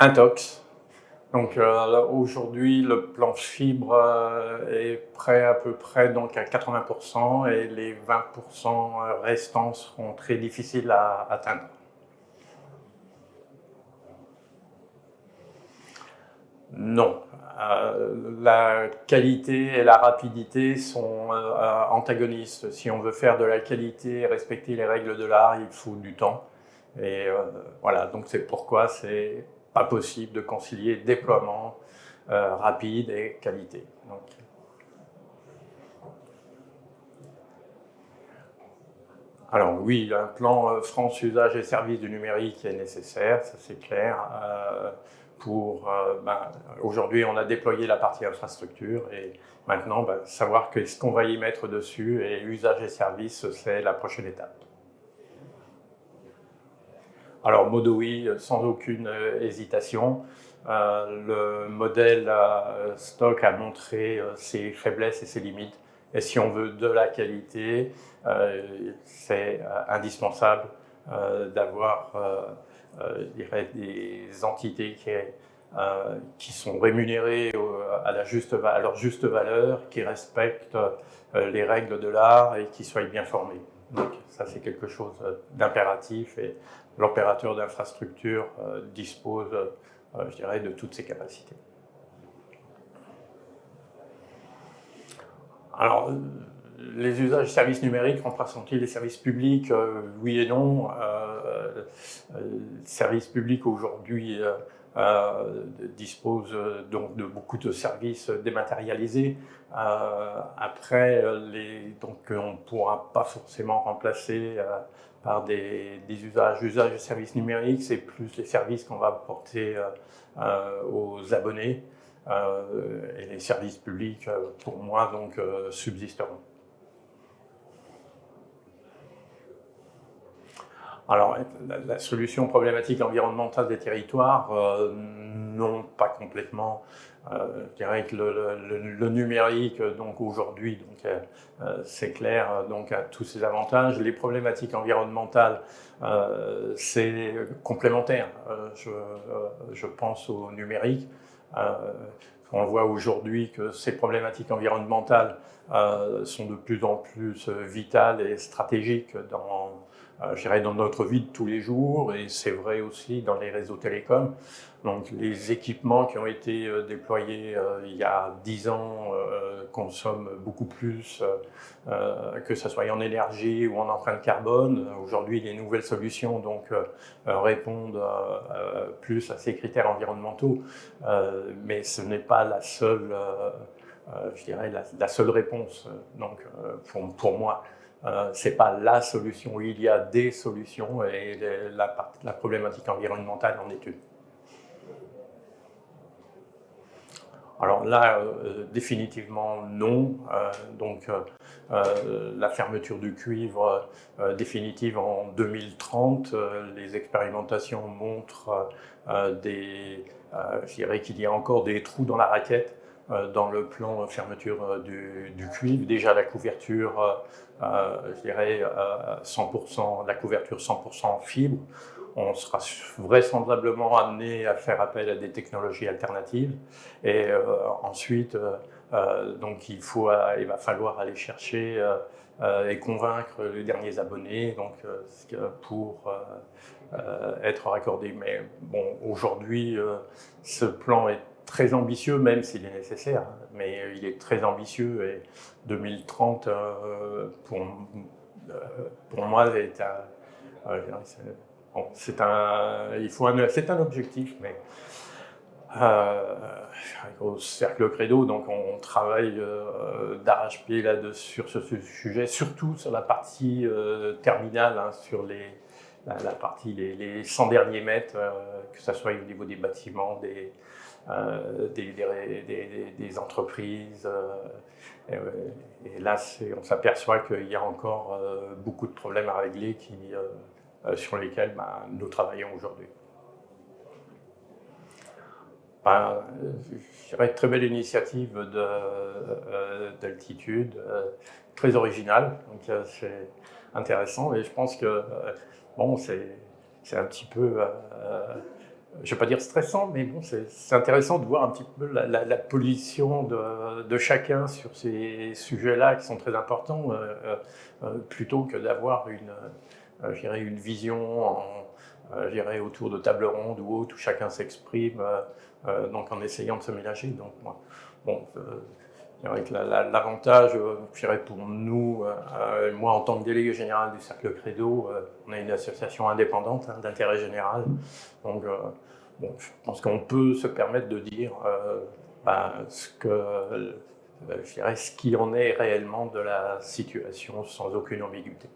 Intox. Donc aujourd'hui, le plan fibre est prêt à peu près donc à 80% et les 20% restants seront très difficiles à atteindre. Non. La qualité et la rapidité sont antagonistes. Si on veut faire de la qualité et respecter les règles de l'art, il faut du temps. Et voilà, donc c'est pourquoi c'est pas possible de concilier déploiement rapide et qualité. Donc, alors oui, un plan France usage et services du numérique est nécessaire, ça c'est clair. Aujourd'hui, on a déployé la partie infrastructure et maintenant, savoir ce qu'on va y mettre dessus et usage et services, c'est la prochaine étape. Alors, modo oui, sans aucune hésitation. Le modèle stock a montré ses faiblesses et ses limites. Et si on veut de la qualité, c'est indispensable d'avoir des entités qui sont rémunérées à leur juste valeur, qui respectent les règles de l'art et qui soient bien formées. Donc ça, c'est quelque chose d'impératif et l'opérateur d'infrastructure dispose, je dirais, de toutes ses capacités. Alors, les usages de services numériques représentent-ils les services publics? Oui et non. Services publics aujourd'hui disposent donc de beaucoup de services dématérialisés. Après, on ne pourra pas forcément remplacer par des usages de services numériques. C'est plus les services qu'on va apporter aux abonnés. Et les services publics, pour moi, subsisteront. Alors, la solution problématique environnementale des territoires, non, pas complètement. Je dirais que le numérique, donc aujourd'hui, c'est clair, donc a tous ses avantages. Les problématiques environnementales, c'est complémentaire. Je pense au numérique. On voit aujourd'hui que ces problématiques environnementales sont de plus en plus vitales et stratégiques dans notre vie de tous les jours, et c'est vrai aussi dans les réseaux télécoms. Donc les équipements qui ont été déployés il y a 10 ans consomment beaucoup plus, que ce soit en énergie ou en empreinte carbone. Aujourd'hui, les nouvelles solutions répondent plus à ces critères environnementaux, mais ce n'est pas la seule, je dirais, la seule réponse. Donc pour moi, c'est pas la solution, il y a des solutions et la problématique environnementale en est une. Alors là, définitivement non. La fermeture du cuivre définitive en 2030, les expérimentations montrent je dirais qu'il y a encore des trous dans la raquette dans le plan fermeture du cuivre. Déjà la couverture, je dirais 100%, la couverture 100% fibre. On sera vraisemblablement amené à faire appel à des technologies alternatives. Et ensuite, il va falloir aller chercher et convaincre les derniers abonnés pour être raccordés. Mais bon, aujourd'hui, ce plan est très ambitieux, même s'il est nécessaire, mais il est très ambitieux et 2030, pour moi, c'est un objectif, mais au Cercle Credo, donc on travaille d'arrache-pied sur ce sujet, surtout sur la partie terminale, sur la partie les 100 derniers mètres, que ce soit au niveau des bâtiments, des entreprises. Et là, on s'aperçoit qu'il y a encore beaucoup de problèmes à régler sur lesquels nous travaillons aujourd'hui. Ben, je dirais très belle initiative d'altitude, très originale, donc c'est intéressant et je pense que bon, c'est un petit peu, je ne vais pas dire stressant, mais bon, c'est intéressant de voir un petit peu la position de chacun sur ces sujets-là qui sont très importants, plutôt que d'avoir je dirais une vision je dirais autour de tables rondes ou autres où chacun s'exprime, donc en essayant de se mélanger. Donc, bon, je dirais que l'avantage, je dirais pour nous, moi en tant que délégué général du Cercle Credo, on est une association indépendante hein, d'intérêt général. Donc, bon, je pense qu'on peut se permettre de dire je dirais ce qui en est réellement de la situation sans aucune ambiguïté.